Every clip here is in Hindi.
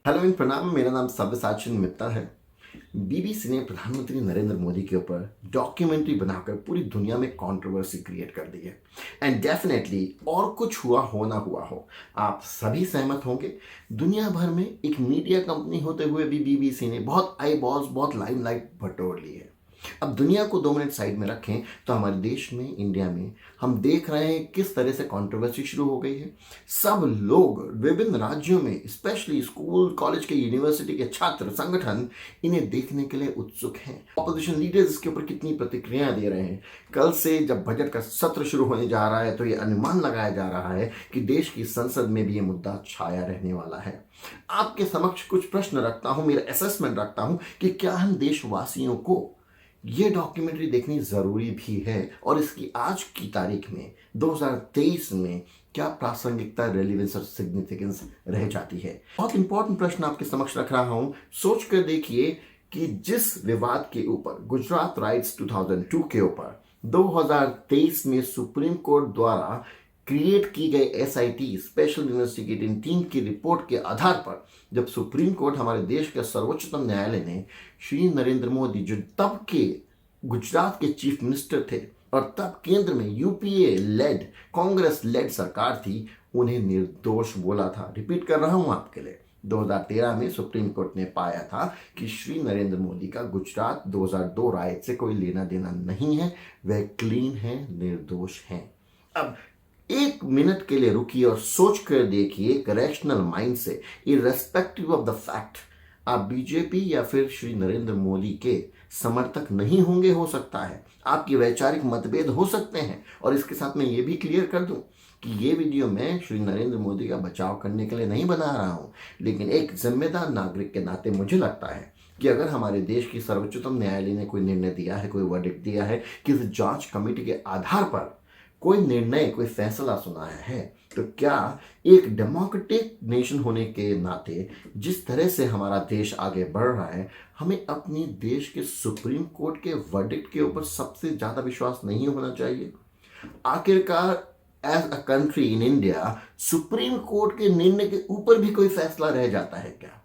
हेलो एंड प्रणाम। मेरा नाम सब्यसाची मित्तल है। बीबीसी ने प्रधानमंत्री नरेंद्र मोदी के ऊपर डॉक्यूमेंट्री बनाकर पूरी दुनिया में कंट्रोवर्सी क्रिएट कर दी है। एंड डेफिनेटली और कुछ हुआ हो ना हुआ हो, आप सभी सहमत होंगे, दुनिया भर में एक मीडिया कंपनी होते हुए भी बीबीसी ने बहुत आई बॉल्स, बहुत लाइमलाइट बटोर ली है। अब दुनिया को 2 मिनट साइड में रखें तो हमारे देश में, इंडिया में हम देख रहे हैं किस तरह से कंट्रोवर्सी शुरू हो गई है। सब लोग विभिन्न राज्यों में, स्पेशली स्कूल, कॉलेज के, यूनिवर्सिटी के छात्र संगठन इन्हें देखने के लिए उत्सुक हैं। ऑपोजिशन लीडर्स इसके ऊपर कितनी प्रतिक्रियाएं दे रहे हैं। कल से जब बजट का सत्र शुरू होने जा रहा है तो ये अनुमान लगाया जा रहा है कि देश की संसद में भी ये मुद्दा छाया रहने वाला है। आपके समक्ष कुछ प्रश्न रखता हूं, मेरा असेसमेंट रखता हूं कि क्या हम देशवासियों को ये डॉक्यूमेंट्री देखनी ज़रूरी भी है और इसकी आज की तारीख में 2023 में क्या प्रासंगिकता, रेलिवेंस और सिग्निफिकेंस रह जाती है। बहुत इंपॉर्टेंट प्रश्न आपके समक्ष रख रहा हूं। सोच कर देखिए कि जिस विवाद के ऊपर, गुजरात राइट्स 2002 के ऊपर 2023 में सुप्रीम कोर्ट द्वारा क्रिएट की गई एसआईटी, स्पेशल इन्वेस्टिगेटिंग टीम की रिपोर्ट के आधार पर जब सुप्रीम कोर्ट, हमारे देश के सर्वोच्चतम न्यायालय ने श्री नरेंद्र मोदी, जो तब के गुजरात के चीफ मिनिस्टर थे और तब केंद्र में यूपीए लेड, कांग्रेस लेड सरकार थी, उन्हें निर्दोष बोला था। रिपीट कर रहा हूं आपके लिए, 2013 में सुप्रीम कोर्ट ने पाया था कि श्री नरेंद्र मोदी का गुजरात 2002 राइट से कोई लेना देना नहीं है, वह क्लीन है, निर्दोष हैं। अब 1 मिनट के लिए रुकिए और सोच कर देखिए एक रैशनल माइंड से, इररेस्पेक्टिव ऑफ द फैक्ट, आप बीजेपी या फिर श्री नरेंद्र मोदी के समर्थक नहीं होंगे, हो सकता है आपकी वैचारिक मतभेद हो सकते हैं। और इसके साथ मैं ये भी क्लियर कर दूं कि ये वीडियो मैं श्री नरेंद्र मोदी का बचाव करने के लिए नहीं बना रहा हूं, लेकिन एक जिम्मेदार नागरिक के नाते मुझे लगता है कि अगर हमारे देश की सर्वोच्चतम न्यायालय ने कोई निर्णय दिया है, कोई वर्डिक्ट दिया है, किसी जांच कमेटी के आधार पर कोई निर्णय, कोई फैसला सुनाया है, तो क्या एक डेमोक्रेटिक नेशन होने के नाते जिस तरह से हमारा देश आगे बढ़ रहा है, हमें अपने देश के सुप्रीम कोर्ट के वर्डिक्ट के ऊपर सबसे ज्यादा विश्वास नहीं होना चाहिए? आखिरकार as a country in India, supreme court के निर्णय के ऊपर भी कोई फैसला रह जाता है क्या?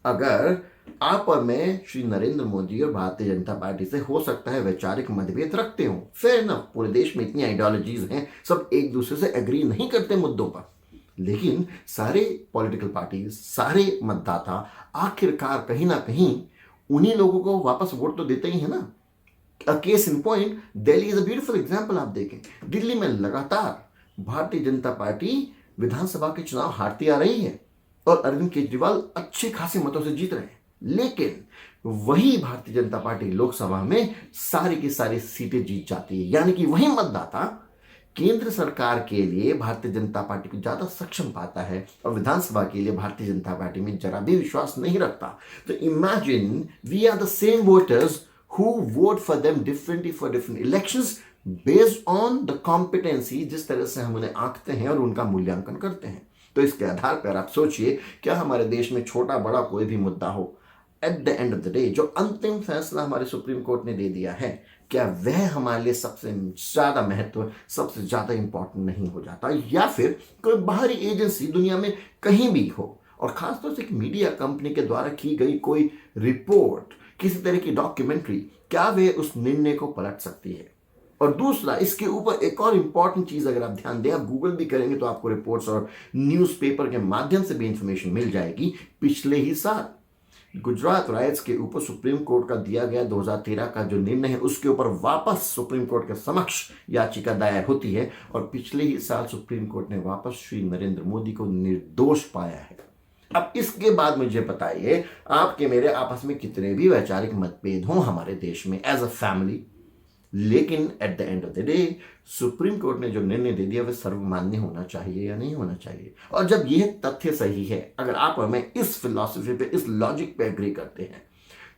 अगर आप और मैं श्री नरेंद्र मोदी और भारतीय जनता पार्टी से हो सकता है वैचारिक मतभेद रखते हो, फेयर इनफ, पूरे देश में इतनी आइडियोलॉजीज हैं, सब एक दूसरे से एग्री नहीं करते मुद्दों पर, लेकिन सारे पॉलिटिकल पार्टीज, सारे मतदाता आखिरकार कहीं ना कहीं उन्हीं लोगों को वापस वोट तो देते ही है ना। A case in point, Delhi is a beautiful example. आप देखें, दिल्ली में लगातार भारतीय जनता पार्टी विधानसभा के चुनाव हारती आ रही है और अरविंद केजरीवाल अच्छे खासे मतों से जीत रहे हैं, लेकिन वही भारतीय जनता पार्टी लोकसभा में सारी की सारी सीटें जीत जाती है। यानी कि वही मतदाता केंद्र सरकार के लिए भारतीय जनता पार्टी को ज्यादा सक्षम पाता है और विधानसभा के लिए भारतीय जनता पार्टी में जरा भी विश्वास नहीं रखता। तो imagine we are the same voters who vote for them differently for different elections based on the competency, जिस तरह से हम उन्हें आंकते हैं और उनका मूल्यांकन करते हैं। तो इसके आधार पर आप सोचिए, क्या हमारे देश में छोटा बड़ा कोई भी मुद्दा हो, eight the end of the day जो अंतिम फैसला हमारे सुप्रीम कोर्ट ने दे दिया है, क्या वह हमारे लिए सबसे ज्यादा महत्व, सबसे ज्यादा इंपॉर्टेंट नहीं हो जाता? या फिर कोई बाहरी एजेंसी दुनिया में कहीं भी हो और खासतौर से एक मीडिया कंपनी के द्वारा की गई कोई रिपोर्ट, किसी तरह की डॉक्यूमेंट्री, क्या वह उस निर्णय को पलट सकती है? और दूसरा, इसके ऊपर एक और इंपॉर्टेंट चीज अगर आप ध्यान दें, आप गूगल भी करेंगे तो आपको रिपोर्ट्स और न्यूज़पेपर के माध्यम से भी इंफॉर्मेशन मिल जाएगी। पिछले ही साल गुजरात राइट्स के ऊपर सुप्रीम कोर्ट का दिया गया 2013 का जो निर्णय है, उसके ऊपर वापस सुप्रीम कोर्ट के समक्ष याचिका दायर होती है और पिछले ही साल सुप्रीम कोर्ट ने वापस श्री नरेंद्र मोदी को निर्दोष पाया है। अब इसके बाद मुझे बताइए, आपके मेरे आपस में कितने भी वैचारिक मतभेद हों हमारे देश में एज अ फैमिली, लेकिन eight the end of the day supreme court ने जो निर्णय दे दिया वह सर्वमान्य होना चाहिए या नहीं होना चाहिए? और जब यह तथ्य सही है, अगर आप और मैं इस फिलॉसफी पे, इस लॉजिक पे एग्री करते हैं,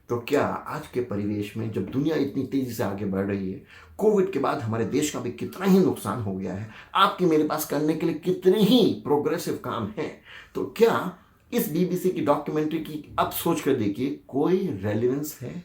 तो क्या आज के परिवेश में जब दुनिया इतनी तेजी से आगे बढ़ रही है, कोविड के बाद हमारे देश का भी कितना ही नुकसान हो गया है, आपके मेरे पास करने के लिए कितने ही प्रोग्रेसिव काम हैं, तो क्या इस बीबीसी की डॉक्यूमेंट्री की अब सोच कर देखिए, कोई रेलिवेंस है,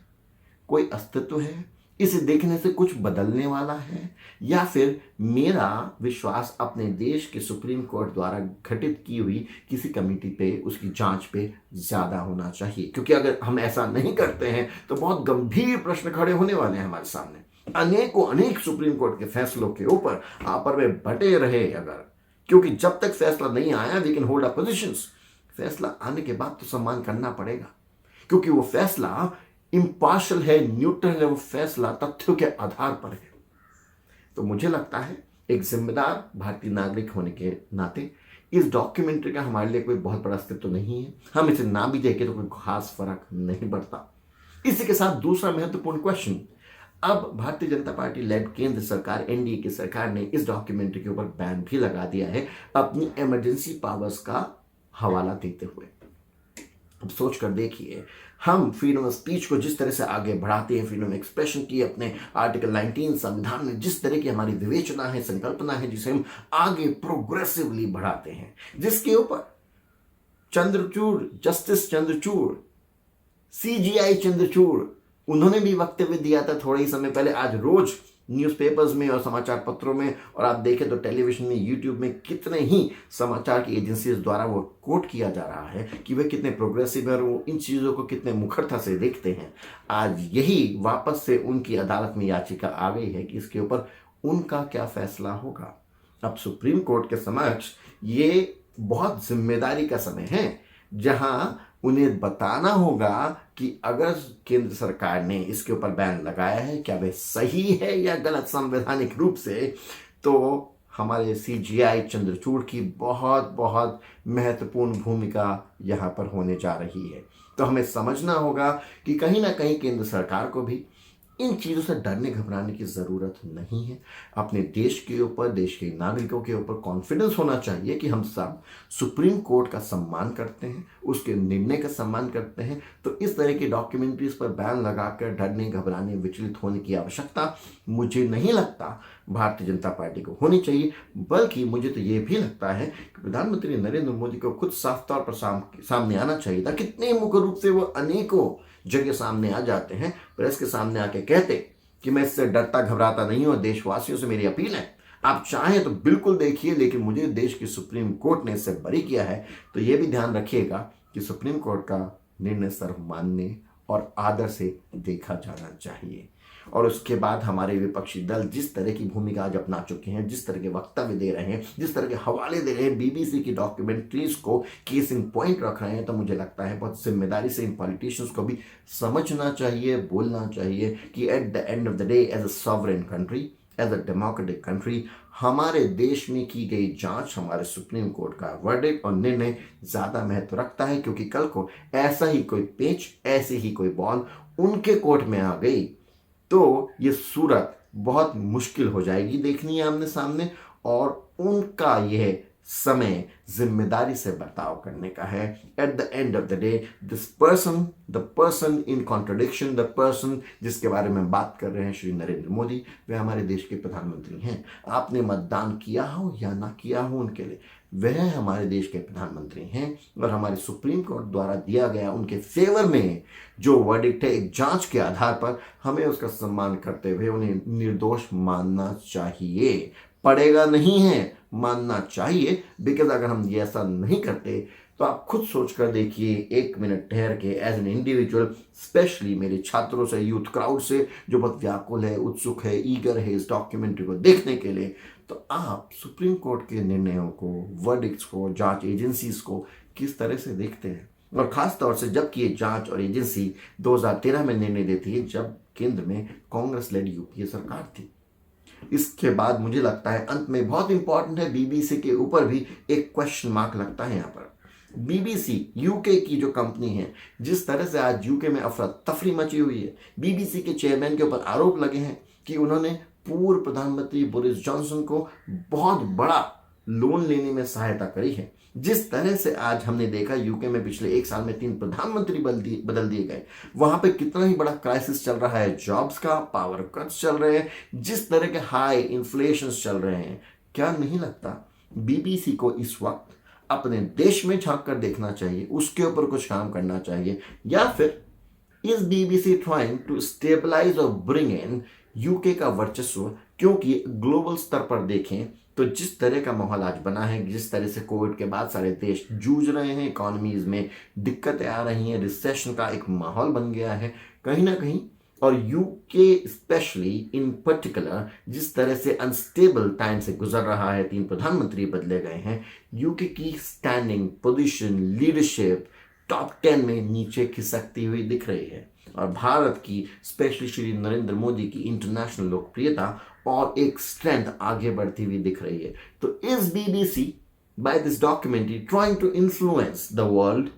कोई अस्तित्व है? इसे देखने से कुछ बदलने वाला है, या फिर मेरा विश्वास अपने देश के सुप्रीम कोर्ट द्वारा गठित की हुई किसी कमेटी पे, उसकी जांच पे ज्यादा होना चाहिए? क्योंकि अगर हम ऐसा नहीं करते हैं तो बहुत गंभीर प्रश्न खड़े होने वाले हैं हमारे सामने। अनेक सुप्रीम कोर्ट के फैसलों के ऊपर आपस में बटे रहे अगर, क्योंकि जब तक फैसला नहीं आया we can hold a positions, फैसला आने के बाद तो सम्मान करना पड़ेगा, क्योंकि वो फैसला इम्पार्शल है, न्यूट्रल है, वो फैसला तथ्यों के आधार पर है। तो मुझे लगता है एक जिम्मेदार भारतीय नागरिक होने के नाते इस डॉक्यूमेंट्री का हमारे लिए कोई बहुत बड़ा अस्तित्व नहीं है। हम इसे ना भी देखें तो कोई खास फर्क नहीं पड़ता। इसी के साथ दूसरा महत्वपूर्ण क्वेश्चन, अब भारतीय जनता पार्टी लेड केंद्र सरकार, एनडीए की सरकार ने इस डॉक्यूमेंट्री के ऊपर बैन भी लगा दिया है अपनी इमरजेंसी पावर्स का हवाला देते हुए। अब सोच कर देखिए, हम फ्रीडम ऑफ स्पीच को जिस तरह से आगे बढ़ाते हैं, फ्रीडम ऑफ एक्सप्रेशन की अपने आर्टिकल 19 संविधान में जिस तरह की हमारी विवेचना है, संकल्पना है, जिसे हम आगे प्रोग्रेसिवली बढ़ाते हैं, जिसके ऊपर चंद्रचूड़, जस्टिस चंद्रचूड़, सीजीआई चंद्रचूड़, उन्होंने भी वक्तव्य दिया था थोड़े ही समय पहले। आज रोज न्यूज़पेपर्स में और समाचार पत्रों में, और आप देखें तो टेलीविजन में, यूट्यूब में कितने ही समाचार की एजेंसीज द्वारा वो कोट किया जा रहा है कि वे कितने प्रोग्रेसिव है और वो इन चीज़ों को कितने मुखरता से देखते हैं। आज यही वापस से उनकी अदालत में याचिका आ गई है कि इसके ऊपर उनका क्या फैसला होगा। अब सुप्रीम कोर्ट के समक्ष ये बहुत जिम्मेदारी का समय है, जहां उन्हें बताना होगा कि अगर केंद्र सरकार ने इसके ऊपर बैन लगाया है, क्या वह सही है या गलत संवैधानिक रूप से। तो हमारे सीजीआई चंद्रचूड़ की बहुत बहुत महत्वपूर्ण भूमिका यहाँ पर होने जा रही है। तो हमें समझना होगा कि कहीं ना कहीं केंद्र सरकार को भी इन चीज़ों से डरने घबराने की ज़रूरत नहीं है। अपने देश के ऊपर, देश के नागरिकों के ऊपर कॉन्फिडेंस होना चाहिए कि हम सब सुप्रीम कोर्ट का सम्मान करते हैं, उसके निर्णय का सम्मान करते हैं। तो इस तरह की डॉक्यूमेंट्रीज पर बैन लगाकर डरने, घबराने, विचलित होने की आवश्यकता मुझे नहीं लगता भारतीय जनता पार्टी को होनी चाहिए। बल्कि मुझे तो ये भी लगता है कि प्रधानमंत्री नरेंद्र मोदी को खुद साफ तौर पर सामने आना चाहिए था। कितने मुख्य रूप से वो अनेकों जगह सामने आ जाते हैं, प्रेस के सामने आके कहते कि मैं इससे डरता घबराता नहीं हूं। देशवासियों से मेरी अपील है, आप चाहें तो बिल्कुल देखिए, लेकिन मुझे देश की सुप्रीम कोर्ट ने इससे बरी किया है। तो यह भी ध्यान रखिएगा कि सुप्रीम कोर्ट का निर्णय सर्वमान्य और आदर से देखा जाना चाहिए। और उसके बाद हमारे विपक्षी दल जिस तरह की भूमिका आज अपना चुके हैं, जिस तरह के वक्तव्य दे रहे हैं, जिस तरह के हवाले दे रहे हैं, बीबीसी की डॉक्यूमेंट्रीज को केस इन पॉइंट रख रहे हैं, तो मुझे लगता है बहुत जिम्मेदारी से इन पॉलिटिशियंस को भी समझना चाहिए, बोलना चाहिए कि at the end of the day, as a sovereign country, as a democratic country, हमारे देश में की गई जांच, हमारे सुप्रीम कोर्ट का वर्डिक्ट और निर्णय ज्यादा महत्व रखता है। क्योंकि कल को ऐसा ही कोई पेच, ऐसी ही कोई बॉल उनके कोर्ट में आ गई तो ये सूरत बहुत मुश्किल हो जाएगी देखनी है आमने सामने। और उनका यह समय जिम्मेदारी से बर्ताव करने का है। Eight the end of the day this person, the person in contradiction, the person जिसके बारे में बात कर रहे हैं श्री नरेंद्र मोदी, वे हमारे देश के प्रधानमंत्री हैं। आपने मतदान किया हो या ना किया हो उनके लिए, वह हमारे देश के प्रधानमंत्री हैं। और हमारे सुप्रीम कोर्ट द्वारा दिया गया उनके फेवर में जो वर्डिक्ट है, एक जांच के आधार पर, हमें उसका सम्मान करते हुए उन्हें निर्दोष मानना चाहिए। पड़ेगा नहीं है, मानना चाहिए। बिकॉज अगर हम ये ऐसा नहीं करते तो आप खुद सोच कर देखिए, एक मिनट ठहर के, एज एन इंडिविजुअल, स्पेशली मेरे छात्रों से, यूथ क्राउड से जो बहुत व्याकुल है, उत्सुक है, ईगर है इस डॉक्यूमेंट्री को देखने के लिए, तो आप सुप्रीम कोर्ट के निर्णयों को, वर्डिक्ट्स को, जांच एजेंसीज को किस तरह से देखते हैं। और खास तौर से जबकि ये जांच और एजेंसी 2013 में निर्णय देती है, जब केंद्र में कांग्रेस लेड यूपीए सरकार थी। इसके बाद मुझे लगता है अंत में बहुत इंपॉर्टेंट है, बीबीसी के ऊपर भी एक क्वेश्चन मार्क लगता है यहाँ पर। बीबीसी यूके की जो कंपनी है, जिस तरह से आज यूके में अफरा तफरी मची हुई है, बीबीसी के चेयरमैन के ऊपर आरोप लगे हैं कि उन्होंने पूर्व प्रधानमंत्री बोरिस जॉनसन को बहुत बड़ा लोन लेने में सहायता करी है। जिस तरह से आज हमने देखा यूके में पिछले एक साल में 3 प्रधानमंत्री बदल दिए गए, वहां पे कितना ही बड़ा क्राइसिस चल रहा है, जॉब्स का, पावर कट्स चल रहे हैं, जिस तरह के हाई इन्फ्लेशन चल रहे हैं, क्या नहीं लगता बीबीसी को इस वक्त अपने देश में झांक कर देखना चाहिए, उसके ऊपर कुछ काम करना चाहिए, या फिर is BBC trying to stabilise और ब्रिंग इन यूके का वर्चस्व? क्योंकि ग्लोबल स्तर पर देखें तो जिस तरह का माहौल आज बना है, जिस तरह से कोविड के बाद सारे देश जूझ रहे हैं, इकोनॉमीज में दिक्कतें आ रही हैं, रिसेशन का एक माहौल बन गया है कहीं ना कहीं, और यूके स्पेशली इन पर्टिकुलर जिस तरह से अनस्टेबल टाइम से गुजर रहा है, 3 प्रधानमंत्री बदले गए हैं, यूके की स्टैंडिंग पोजीशन, लीडरशिप टॉप 10 में नीचे खिसकती हुई दिख रही है। और भारत की स्पेशली श्री नरेंद्र मोदी की इंटरनेशनल लोकप्रियता और एक स्ट्रेंथ आगे बढ़ती हुई दिख रही है। तो इस BBC by this documentary trying to influence the world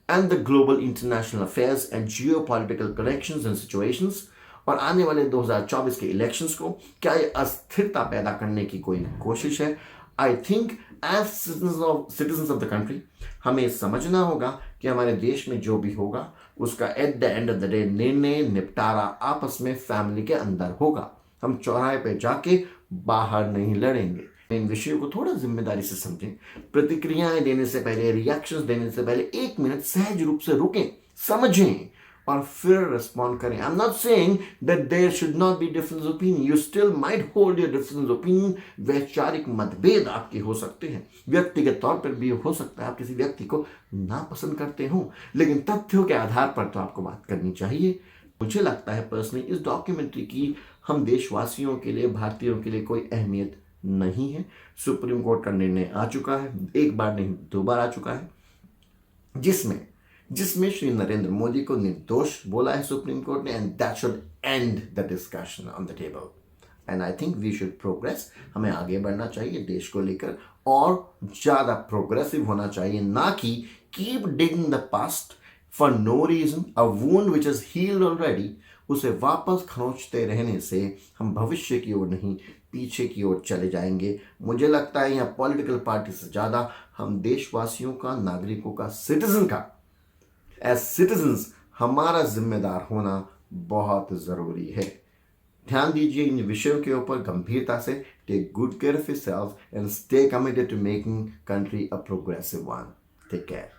and the global international affairs and geopolitical connections and situations, और आने वाले 2024 के इलेक्शंस को क्या ये अस्थिरता पैदा करने की कोई कोशिश है? I think as citizens of the country हमें समझना होगा कि हमारे देश में जो भी होगा उसका eight the end of the day निर्णय निपटारा आपस में फैमिली के अंदर होगा। हम चौराहे पे जाके बाहर नहीं लड़ेंगे। इन विषयों को थोड़ा जिम्मेदारी से समझें। प्रतिक्रियाएं देने से पहले, रिएक्शंस देने से पहले 1 मिनट सहज रूप से रुकें, समझें और फिर रिस्पॉन्ड करें। I am not saying that there should not be difference opinion, you still might hold your difference opinion. वैचारिक मतभेद आपके हो सकते हैं, व्यक्तिगत तौर पर भी हो सकता है आप किसी व्यक्ति को नापसंद करते हो, लेकिन तथ्यों के आधार पर तो आपको बात करनी चाहिए। मुझे लगता है पर्सनली इस डॉक्यूमेंट्री की हम देशवासियों के लिए, भारतीयों के लिए कोई अहमियत नहीं है। सुप्रीम कोर्ट का निर्णय आ चुका है, 1 बार नहीं 2 बार आ चुका है, जिसमें श्री नरेंद्र मोदी को निर्दोष बोला है सुप्रीम कोर्ट ने, and that should end the discussion on the table. And I think we should progress, हमें आगे बढ़ना चाहिए देश को लेकर और ज्यादा प्रोग्रेसिव होना चाहिए, ना कि keep digging the past for no reason, a wound which is healed already, उसे वापस खरोंचते रहने से हम भविष्य की ओर नहीं पीछे की ओर चले जाएंगे। मुझे लगता है यहाँ पॉलिटिकल पार्टी से ज़्यादा हम देशवासियों का, नागरिकों का, सिटीजन का, एज सिटीजन्स हमारा जिम्मेदार होना बहुत ज़रूरी है। ध्यान दीजिए इन विषयों के ऊपर गंभीरता से। Take good care of yourself and stay committed to making country a progressive one. Take care.